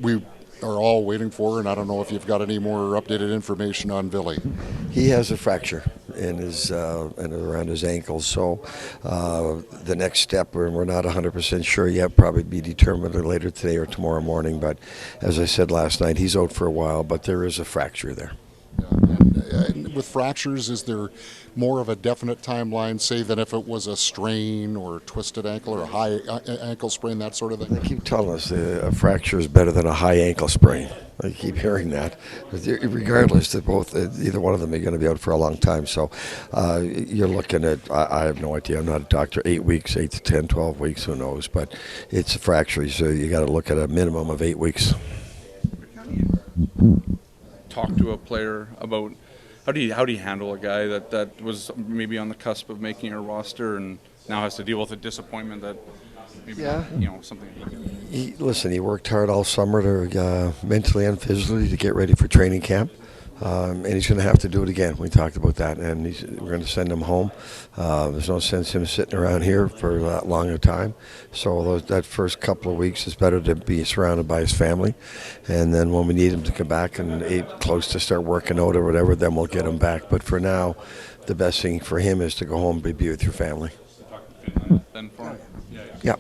we are all waiting for, and I don't know if you've got any more updated information on Billy. He has a fracture in his and around his ankle, so the next step, we're not 100% sure yet, probably be determined later today or tomorrow morning. But as I said last night, he's out for a while, but there is a fracture there. And with fractures, is there more of a definite timeline, say, than if it was a strain or a twisted ankle or a high ankle sprain, that sort of thing? They keep telling us a fracture is better than a high ankle sprain. I keep hearing that. But regardless, they're both, either one of them are going to be out for a long time. So you're looking at, I have no idea, I'm not a doctor, 8 weeks, 8 to 10, 12 weeks, who knows. But it's a fracture, so you got to look at a minimum of 8 weeks. Talk to a player about how do you handle a guy that was maybe on the cusp of making a roster and now has to deal with a disappointment that maybe something. He worked hard all summer to mentally and physically to get ready for training camp. And he's going to have to do it again. We talked about that, and we're going to send him home. There's no sense him sitting around here for that long a time. So that first couple of weeks is better to be surrounded by his family. And then when we need him to come back and close to start working out or whatever, then we'll get him back. But for now, the best thing for him is to go home and be with your family. Then for him. Yeah.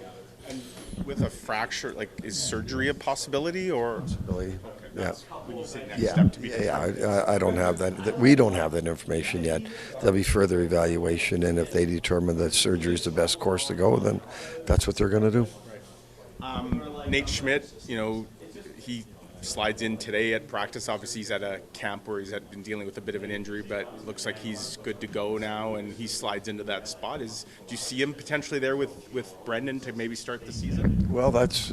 With a fracture, is surgery a possibility or? Possibility. Yeah. When you say next step to be I don't have that. We don't have that information yet. There'll be further evaluation, and if they determine that surgery is the best course to go, then that's what they're going to do. Nate Schmidt, he slides in today at practice. Obviously, he's at a camp where he's been dealing with a bit of an injury, but it looks like he's good to go now, and he slides into that spot. Do you see him potentially there with Brendan to maybe start the season? Well, that's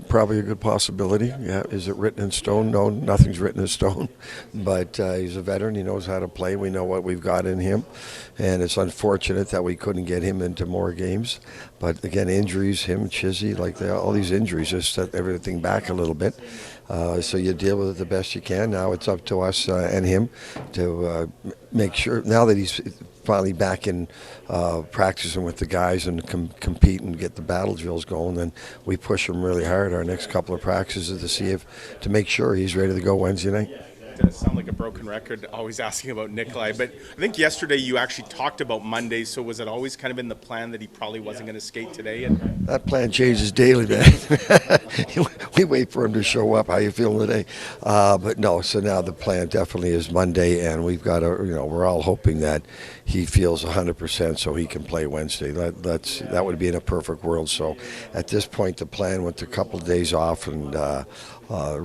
probably a good possibility. Yeah, is it written in stone? No, nothing's written in stone. But he's a veteran. He knows how to play. We know what we've got in him, and it's unfortunate that we couldn't get him into more games. But again, injuries, him, Chizzy, all these injuries just set everything back a little bit. So you deal with it the best you can. Now it's up to us and him to make sure, now that he's finally back in practicing with the guys and compete and get the battle drills going, then we push him really hard our next couple of practices to make sure he's ready to go Wednesday night. It does sound like a broken record, always asking about Nikolai. But I think yesterday you actually talked about Monday, so was it always kind of in the plan that he probably wasn't going to skate today? That plan changes daily, man. We wait for him to show up. How you feeling today? But no, so now the plan definitely is Monday, and we've got we're all hoping that he feels 100% so he can play Wednesday. That would be in a perfect world. So at this point, the plan with a couple of days off and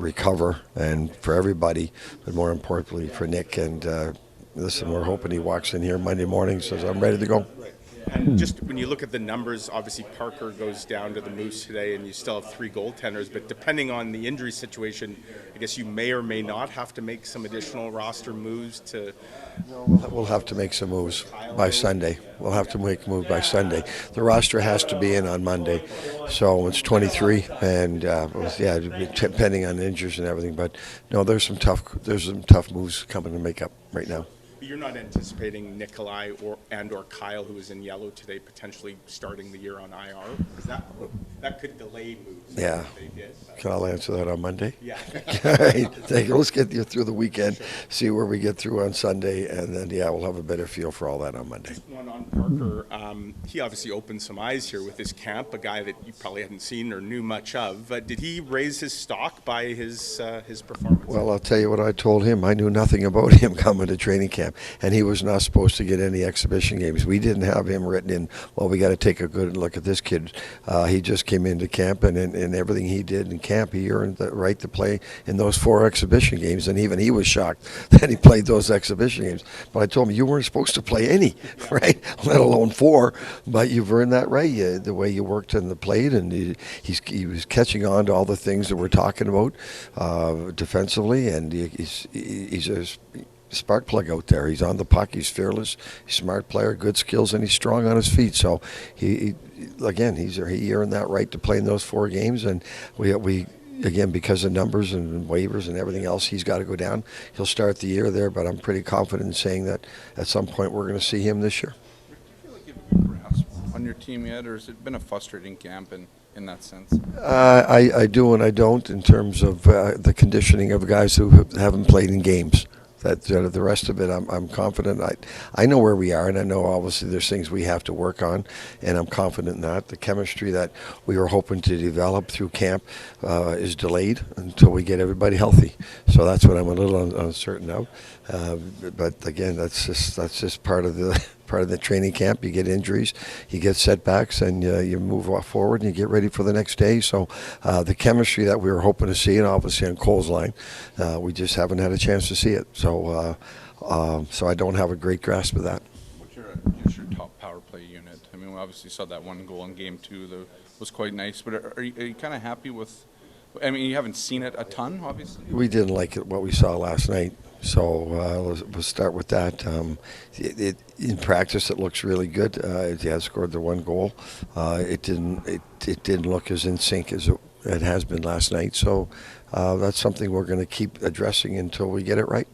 recover, and for everybody, but more importantly for Nick. And listen, we're hoping he walks in here Monday morning and says, I'm ready to go. And just when you look at the numbers, obviously Parker goes down to the Moose today, and you still have 3 goaltenders. But depending on the injury situation, I guess you may or may not have to make some additional roster moves to. We'll have to make some moves by Sunday. We'll have to make a move by Sunday. The roster has to be in on Monday, so it's 23, and depending on injuries and everything. But no, there's some tough moves coming to make up right now. You're not anticipating Nikolai or Kyle, who was in yellow today, potentially starting the year on IR? Because that could delay moves. Yeah. If they did. Can I answer that on Monday? Yeah. All right. Thank you. Let's get you through the weekend, see where we get through on Sunday, and then, we'll have a better feel for all that on Monday. Just one on Parker. He obviously opened some eyes here with his camp, a guy that you probably hadn't seen or knew much of. Did he raise his stock by his performance? Well, I'll tell you what I told him. I knew nothing about him coming to training camp, and he was not supposed to get any exhibition games. We didn't have him written in, well, we got to take a good look at this kid. He just came into camp, and in everything he did in camp, he earned the right to play in those 4 exhibition games, and even he was shocked that he played those exhibition games. But I told him, you weren't supposed to play any, right, let alone 4, but you've earned that right, the way you worked in the plate, and he was catching on to all the things that we're talking about defensively, and he's a spark plug out there. He's on the puck. He's fearless. He's a smart player, good skills, and he's strong on his feet. So he earned that right to play in those 4 games, and we again, because of numbers and waivers and everything else, he's got to go down. He'll start the year there, but I'm pretty confident in saying that at some point we're going to see him this year. Do you feel like you have a good grasp on your team yet, or has it been a frustrating camp? And in that sense? I do and I don't in terms of the conditioning of guys who haven't played in games. That the rest of it, I'm confident. I know where we are, and I know obviously there's things we have to work on, and I'm confident in that. The chemistry that we were hoping to develop through camp is delayed until we get everybody healthy. So that's what I'm a little uncertain of. But again, that's just part of the training camp. You get injuries, you get setbacks, and you move forward and you get ready for the next day. So the chemistry that we were hoping to see, and obviously on Cole's line, we just haven't had a chance to see it. So I don't have a great grasp of that. What's your top power play unit? I mean, we obviously saw that one goal in Game 2 that was quite nice, but are you kind of happy with? I mean, you haven't seen it a ton, obviously. We didn't like what we saw last night. So we'll start with that. In practice, it looks really good. It has scored the one goal. It didn't look as in sync as it has been last night. So that's something we're going to keep addressing until we get it right.